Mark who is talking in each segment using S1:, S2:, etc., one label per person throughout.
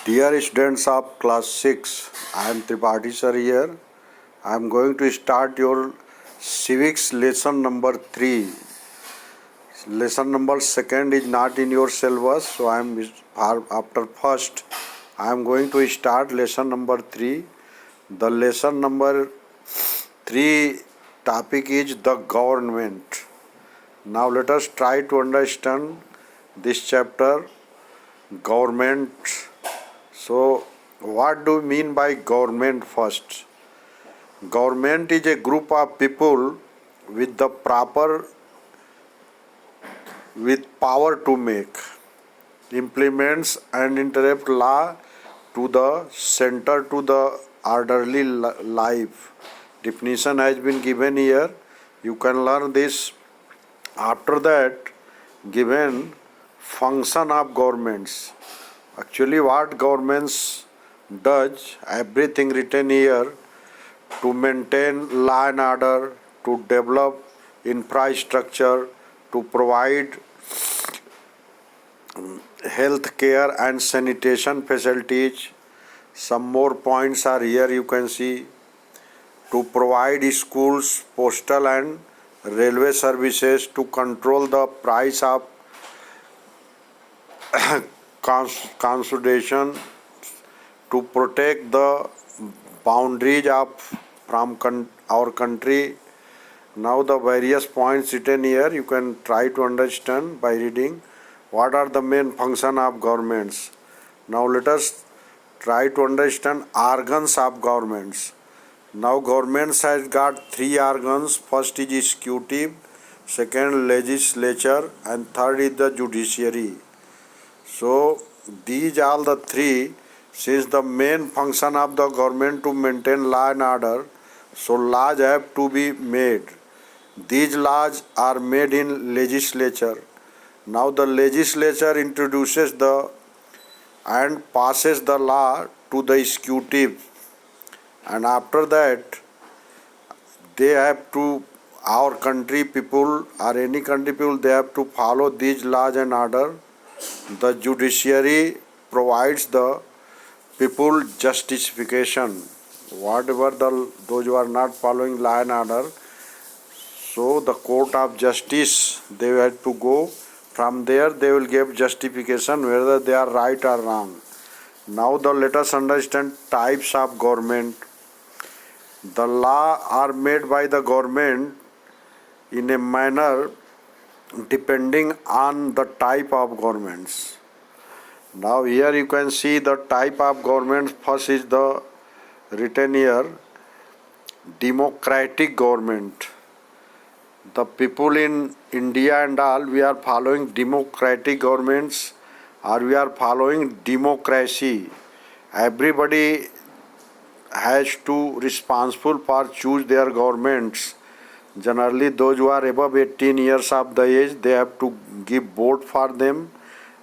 S1: Dear students of class 6, I am Tripathi sir here. I am going to start your civics lesson number 3. Lesson number 2 is not in your syllabus, so I am after first. I am going to start lesson number 3. The lesson number 3 topic is the government. Now let us try to understand this chapter, government. So, what do you mean by government first? Government is a group of people with the power to make, implements and interrupt law to the center to the orderly life. Definition has been given here. You can learn this. After that, given function of governments. Actually, what governments does, everything written here, to maintain law and order, to develop infrastructure, to provide health care and sanitation facilities. Some more points are here, you can see. To provide schools, postal and railway services, to control the price of consolidation, to protect the boundaries of from our country. Now the various points written here, you can try to understand by reading what are the main function of governments. Now let us try to understand organs of governments. Now governments has got 3 organs. First is executive, second legislature, and third is the judiciary. So these are the 3. Since the main function of the government to maintain law and order, so laws have to be made. These laws are made in legislature. Now the legislature introduces the and passes the law to the executive, and after that they have to, our country people or any country people, they have to follow these laws and order. The judiciary provides the people justification. Whatever those who are not following law and order, so the court of justice, they have to go. From there they will give justification whether they are right or wrong. Now let us understand types of government. The law are made by the government in a manner depending on the type of governments. Now here you can see the type of government. First is the written here, democratic government. The people in India and all, we are following democratic governments, or we are following democracy. Everybody has to responsible for choose their governments. Generally those who are above 18 years of the age, they have to give vote for them,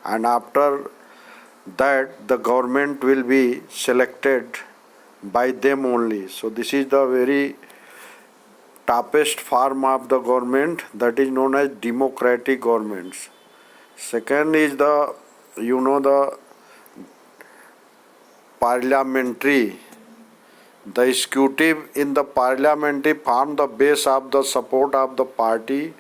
S1: and after that the government will be selected by them only. So this is the very toughest form of the government, that is known as democratic governments. Second is the parliamentary. The executive in the parliamentary form the base of the support of the party.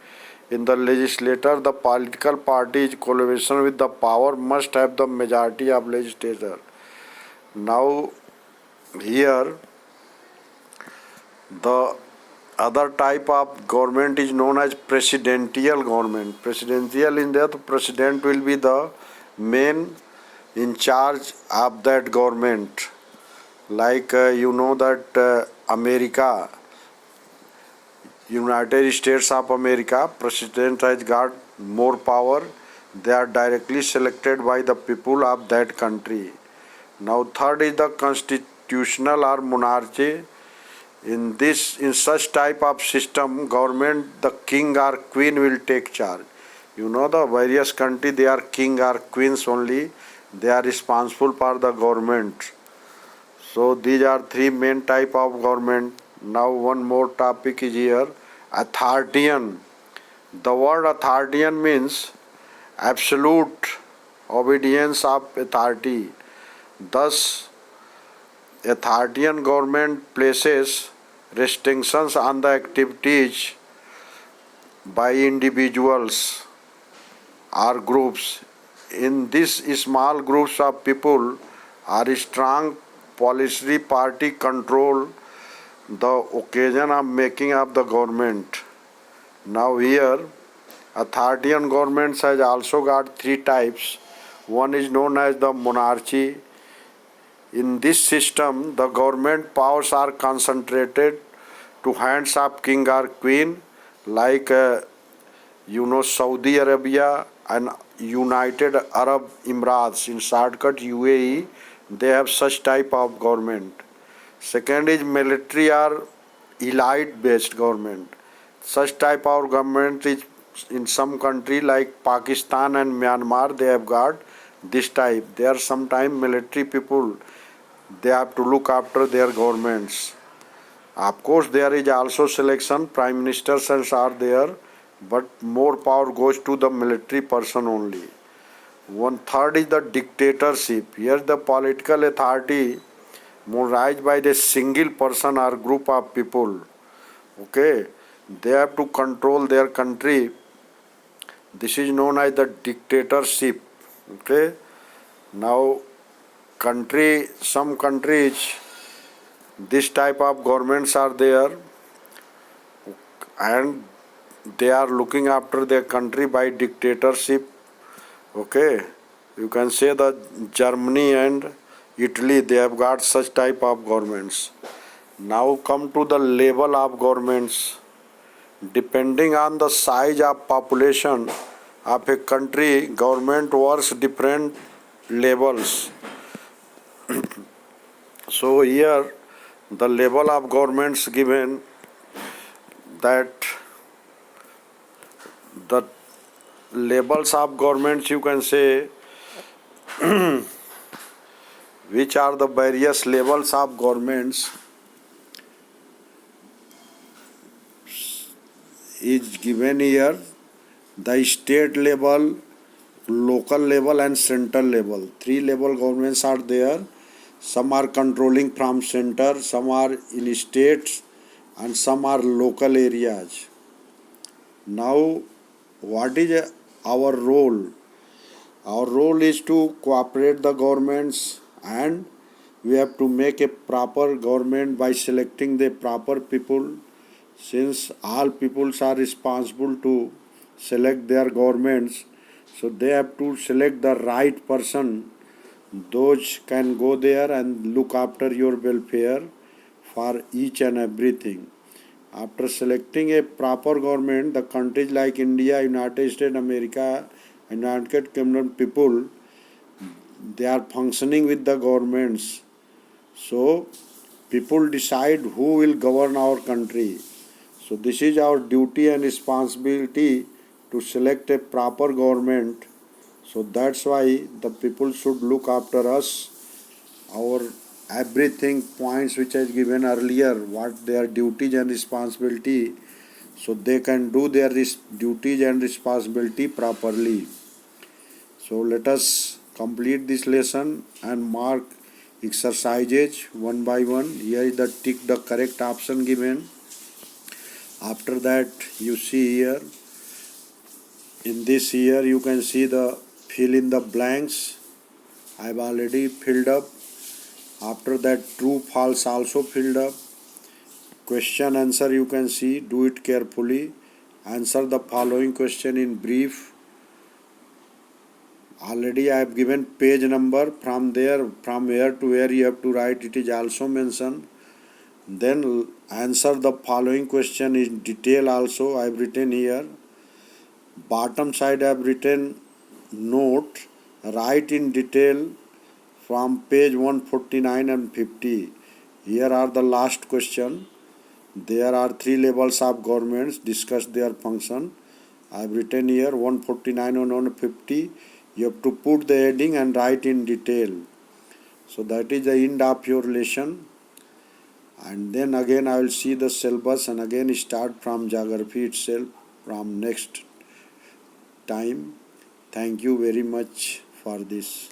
S1: In the legislature, the political party is collaboration with the power must have the majority of legislature. Now here the other type of government is known as presidential government. Presidential, in that the president will be the main in charge of that government. Like that America, United States of America, president has got more power. They are directly selected by the people of that country. Now third is the constitutional or monarchy. In such type of system, government, the king or queen will take charge. The various country, they are king or queens only. They are responsible for the government. So these are 3 main type of government. Now one more topic is here, authoritarian. The word authoritarian means absolute obedience of authority. Thus, authoritarian government places restrictions on the activities by individuals or groups. In these small groups of people are strong policy party control the occasion of making of the government. Now here authoritarian governments has also got three types. One is known as the monarchy. In this system, the government powers are concentrated to hands of king or queen, like Saudi Arabia and United Arab Emirates, in shortcut UAE. They have such type of government. Second is military or elite based government. Such type of government is in some country like Pakistan and Myanmar. They have got this type. They are sometimes military people. They have to look after their governments. Of course, there is also selection. Prime ministers are there, but more power goes to the military person only. One third is the dictatorship. Here, the political authority mobilized by the single person or group of people. Okay, they have to control their country. This is known as the dictatorship. Okay, now some countries, this type of governments are there, and they are looking after their country by dictatorship. Okay, you can say that Germany and Italy, they have got such type of governments. Now come to the level of governments. Depending on the size of population of a country, government works different levels. So here the level of governments given, that the levels of governments, you can say, which are the various levels of governments, is given here. The state level, local level and central level. Three level governments are there. Some are controlling from center, some are in states, and some are local areas. Now, what is our role? Our role is to cooperate the governments, and we have to make a proper government by selecting the proper people. Since all peoples are responsible to select their governments, so they have to select the right person. Those can go there and look after your welfare for each and everything. After selecting a proper government, the countries like India, United States, America, and United Kingdom people, they are functioning with the governments. So people decide who will govern our country. So this is our duty and responsibility to select a proper government. So that's why the people should look after us. Our everything points which I given earlier, what their duties and responsibility, so they can do their duties and responsibility properly. So let us complete this lesson and mark exercises one by one. Here is the tick the correct option given. After that, you see here, in this here you can see the fill in the blanks. I have already filled up. After that, true false also filled up. Question answer you can see, do it carefully. Answer the following question in brief. Already I have given page number. From there, from where to where you have to write, it is also mentioned. Then answer the following question in detail also I have written here. Bottom side I have written note, write in detail from page 149 and 50. Here are the last question. There are three levels of governments, discuss their function. I have written here 149 and 150. You have to put the heading and write in detail. So that is the end of your lesson. And then again I will see the syllabus and again start from geography itself from next time. Thank you very much for this.